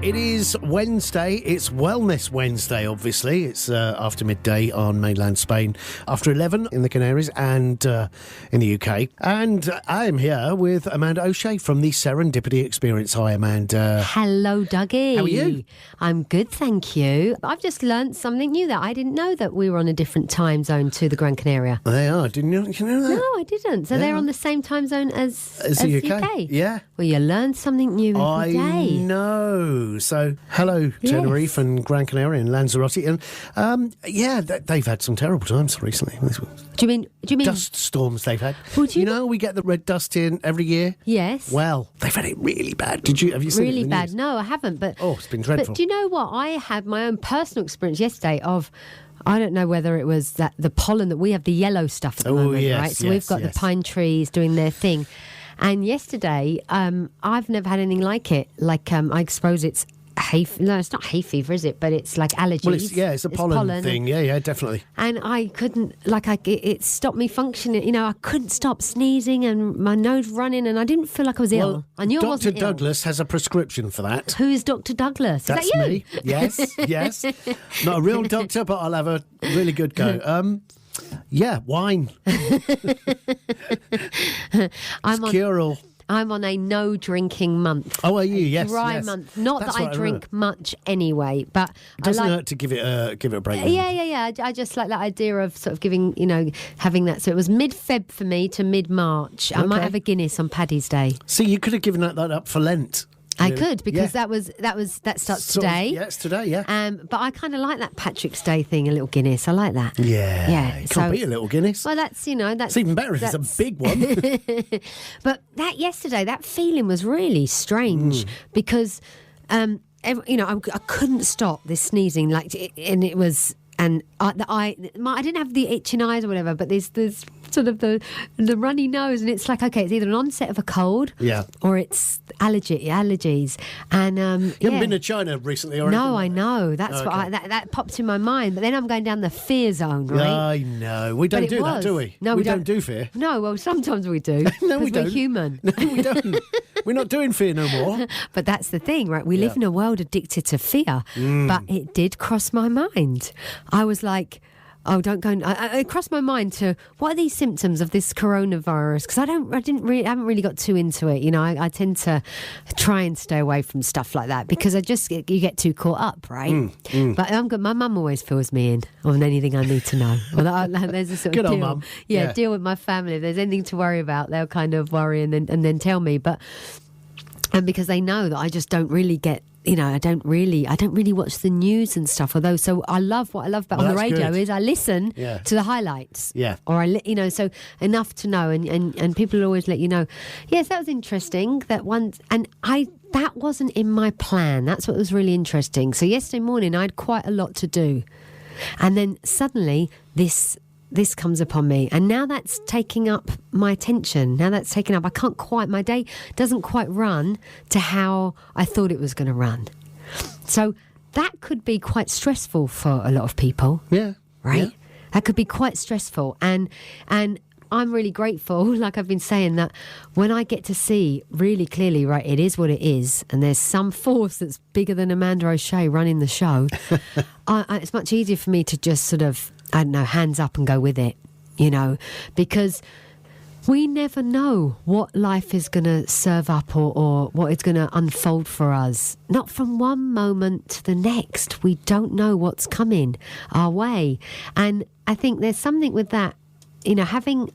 It is Wednesday. It's Wellness Wednesday, obviously. It's after midday on mainland Spain, after 11 in the Canaries and in the UK. And I am here with Amanda O'Shea from the Serendipity Experience. Hi, Amanda. Hello, Dougie. How are you? I'm good, thank you. I've just learnt something new that I didn't know that we were on a different time zone to the Gran Canaria. They are. Didn't you know that? No, I didn't. So they're on the same time zone as the UK. Yeah. Well, you learn something new every day. I know. So, hello, Tenerife and Gran Canaria and Lanzarote. And, they've had some terrible times recently. Do you mean dust storms they've had? Well, you know, we get the red dust in every year. Yes. Well, they've had it really bad. Have you seen it? Really bad? No, I haven't. But it's been dreadful. But do you know what? I had my own personal experience yesterday of, I don't know whether it was that the pollen that we have, the yellow stuff at the moment, right? So we've got the pine trees doing their thing. And yesterday, I've never had anything like it. I suppose it's no, it's not hay fever, is it? But it's like allergies. Well, it's a pollen thing. Yeah, definitely. And I couldn't, it stopped me functioning. You know, I couldn't stop sneezing and my nose running, and I didn't feel like I was ill. I knew I wasn't Dr. Douglas has a prescription for that. Who is Dr. Douglas? That's is that you? Me. Yes. Not a real doctor, but I'll have a really good go. Wine. It's cure-all. I'm on a no drinking month. Oh, are you? Yes. Dry month. Not that I drink much anyway, but it doesn't hurt to give it a break. Yeah. I just like that idea of sort of giving, having that. So it was mid-Feb for me to mid-March. I might have a Guinness on Paddy's Day. See, you could have given that up for Lent. I could, because that starts today. Yeah, it's today, yeah. But I kind of like that Patrick's Day thing, a little Guinness. I like that. Yeah. You can't beat a little Guinness. Well, that's it's even better if it's a big one. But yesterday, that feeling was really strange because, I couldn't stop this sneezing, and it was. And I didn't have the itching eyes or whatever, but there's sort of the runny nose, and it's like, okay, it's either an onset of a cold, or it's allergies. And you haven't been to China recently, or no, I know. That's what that popped in my mind. But then I'm going down the fear zone, right? I know. We don't do that, do we? No, we don't do fear. No, well, sometimes we do. No, we don't. We're human. No, we don't. We're not doing fear no more. But that's the thing, right? We live in a world addicted to fear. But it did cross my mind. I was like, oh, don't go. It crossed my mind to, what are these symptoms of this coronavirus? Because I haven't really got too into it. You know, I tend to try and stay away from stuff like that because you get too caught up, right? But my mum always fills me in on anything I need to know. There's a sort of good deal. Old mum. Deal with my family. If there's anything to worry about, they'll kind of worry and then tell me. And because they know that I just don't really get. I don't really watch the news and stuff. What I love about on the radio is I listen to the highlights. Yeah. Or so enough to know, and people will always let you know. Yes, that was interesting. That wasn't in my plan. That's what was really interesting. So yesterday morning I had quite a lot to do, and then suddenly this comes upon me, and now that's taking up my attention. My day doesn't quite run to how I thought it was going to run. So that could be quite stressful for a lot of people. Yeah. Right? Yeah. That could be quite stressful. And I'm really grateful, like I've been saying, that when I get to see really clearly, right, it is what it is, and there's some force that's bigger than Amanda O'Shea running the show, it's much easier for me to just sort of, I don't know, hands up and go with it, because we never know what life is going to serve up or what is going to unfold for us. Not from one moment to the next. We don't know what's coming our way. And I think there's something with that, having...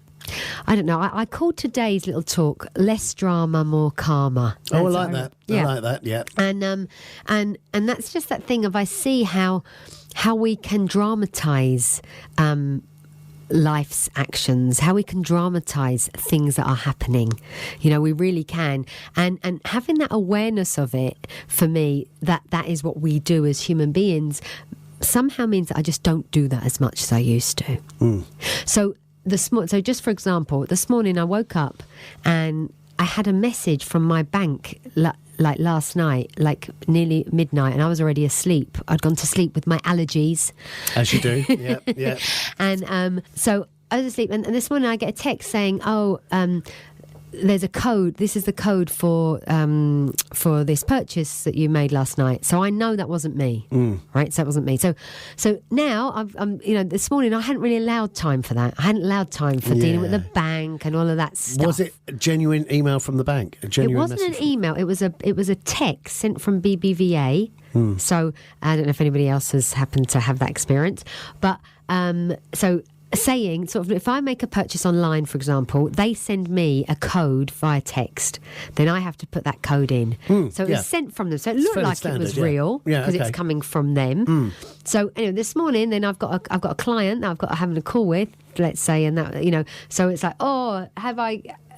I don't know. I called today's little talk "Less Drama, More Karma." I like that. I like that. Yeah. And that's just that thing of, I see how we can dramatise life's actions, how we can dramatise things that are happening. We really can. And having that awareness of it, for me, that is what we do as human beings, somehow means that I just don't do that as much as I used to. So just for example, this morning I woke up and I had a message from my bank last night, nearly midnight, and I was already asleep. I'd gone to sleep with my allergies. As you do, yeah. And so I was asleep, and this morning I get a text saying, there's a code. This is the code for this purchase that you made last night. So I know that wasn't me, right? So that wasn't me. So now I'm this morning I hadn't really allowed time for that. I hadn't allowed time for dealing with the bank and all of that stuff. Was it a genuine email from the bank? It wasn't an email. It was a text sent from BBVA. So I don't know if anybody else has happened to have that experience, but so. Saying sort of, if I make a purchase online, for example, they send me a code via text. Then I have to put that code in. So it was sent from them. So it looked like it was real because it's coming from them. So anyway, this morning, then I've got a client that I've got having a call with, let's say, and that so it's like, oh, have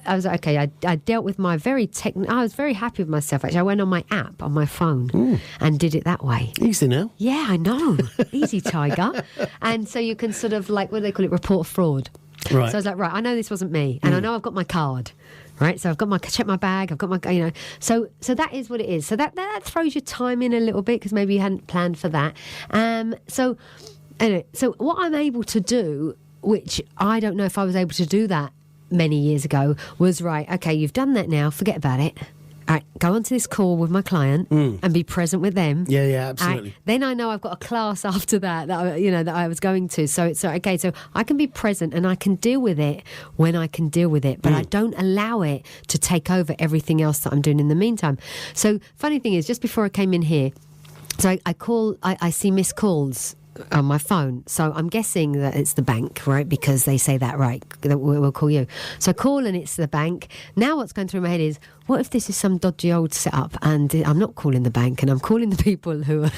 I was like, okay, I dealt with my I was very happy with myself, actually. I went on my app on my phone and did it that way. Easy now. Yeah, I know. Easy, tiger. And so you can sort of, like, what do they call it, report fraud. Right. So I was like, right, I know this wasn't me, and I know I've got my card. Right, so I've got check my bag, I've got my, so that is what it is. So that throws your time in a little bit because maybe you hadn't planned for that. So anyway, so what I'm able to do, which I don't know if I was able to do that many years ago, was right, okay, you've done that now, forget about it. All right, go on to this call with my client and be present with them. Yeah, absolutely. Right, then I know I've got a class after that I was going to. So it's okay. So I can be present and I can deal with it when I can deal with it, but I don't allow it to take over everything else that I'm doing in the meantime. So funny thing is, just before I came in here, so I see missed calls on my phone, so I'm guessing that it's the bank, right? Because they say that, right, that we'll call you. So I call and it's the bank. Now what's going through my head is, what if this is some dodgy old setup and I'm not calling the bank and I'm calling the people who are...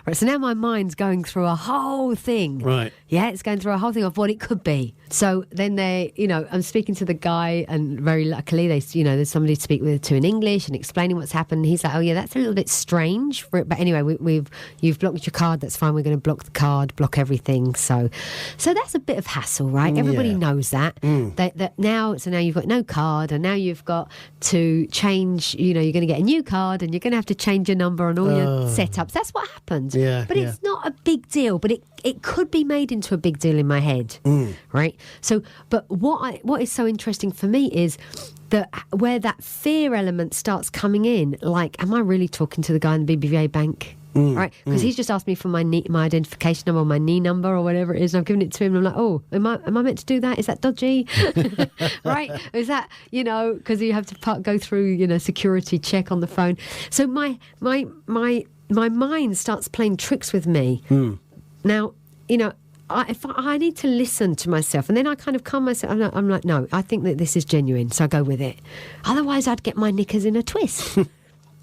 Right, so now my mind's going through a whole thing. Right. Yeah, it's going through a whole thing of what it could be. So then I'm speaking to the guy, and very luckily there's somebody to speak to in English and explaining what's happened. He's like, oh yeah, that's a little bit strange for it. But anyway, you've blocked your card, that's fine, we're going to block the card, block everything. So that's a bit of hassle, right? Everybody knows that. That now you've got no card, and now you've got to change, you're going to get a new card and you're going to have to change your number and all your setups. That's what happened. But it's not a big deal, but it could be made into a big deal in my head, right? So, but what is so interesting for me is that where that fear element starts coming in, like, am I really talking to the guy in the BBVA bank? Right, because he's just asked me for my identification number, or my knee number, or whatever it is, and I've given it to him, and I'm like, oh, am I meant to do that? Is that dodgy? Right? Is that, because you have to go through, security check on the phone. So my mind starts playing tricks with me. Now, I need to listen to myself, and then I kind of calm myself. I'm like, no, I think that this is genuine, so I go with it. Otherwise, I'd get my knickers in a twist.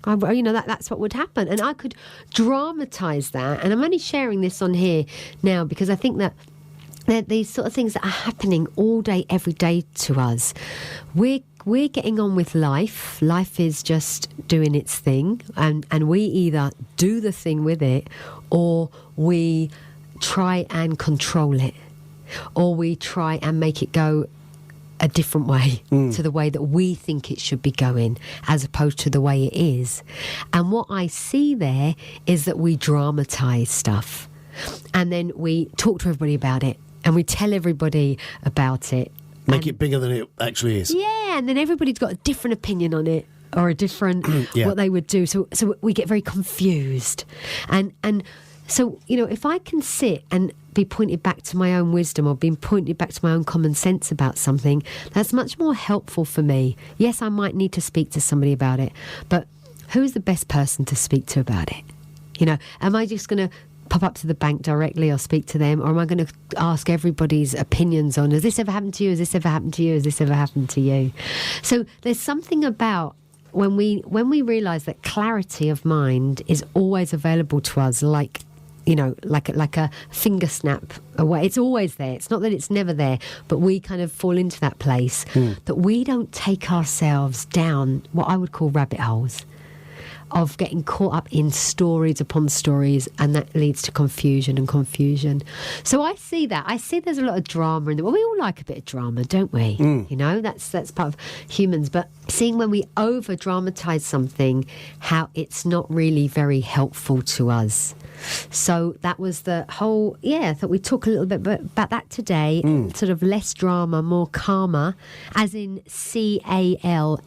That's what would happen, and I could dramatise that. And I'm only sharing this on here now because I think that these sort of things that are happening all day, every day to us. We're getting on with life. Life is just doing its thing, and we either do the thing with it, or we try and control it, or we try and make it go a different way to the way that we think it should be going, as opposed to the way it is. And what I see there is that we dramatise stuff, and then we talk to everybody about it, and we tell everybody about it. Make it bigger than it actually is. Yeah, and then everybody's got a different opinion on it, or a different what they would do. So we get very confused. And so, if I can sit and be pointed back to my own wisdom, or being pointed back to my own common sense about something, that's much more helpful for me. Yes, I might need to speak to somebody about it, but who's the best person to speak to about it? Am I just going to pop up to the bank directly or speak to them, or am I going to ask everybody's opinions on, has this ever happened to you? Has this ever happened to you? Has this ever happened to you? So there's something about when we realise that clarity of mind is always available to us, like a finger snap away. It's always there. It's not that it's never there, but we kind of fall into that place that we don't take ourselves down what I would call rabbit holes of getting caught up in stories upon stories, and that leads to confusion and confusion. So I see that. I see there's a lot of drama in the world. We all like a bit of drama, don't we? You know, that's part of humans. But seeing when we over dramatize something, how it's not really very helpful to us. So that was the whole, I thought we'd talk a little bit about that today. Sort of less drama, more calmer, as in CALMER.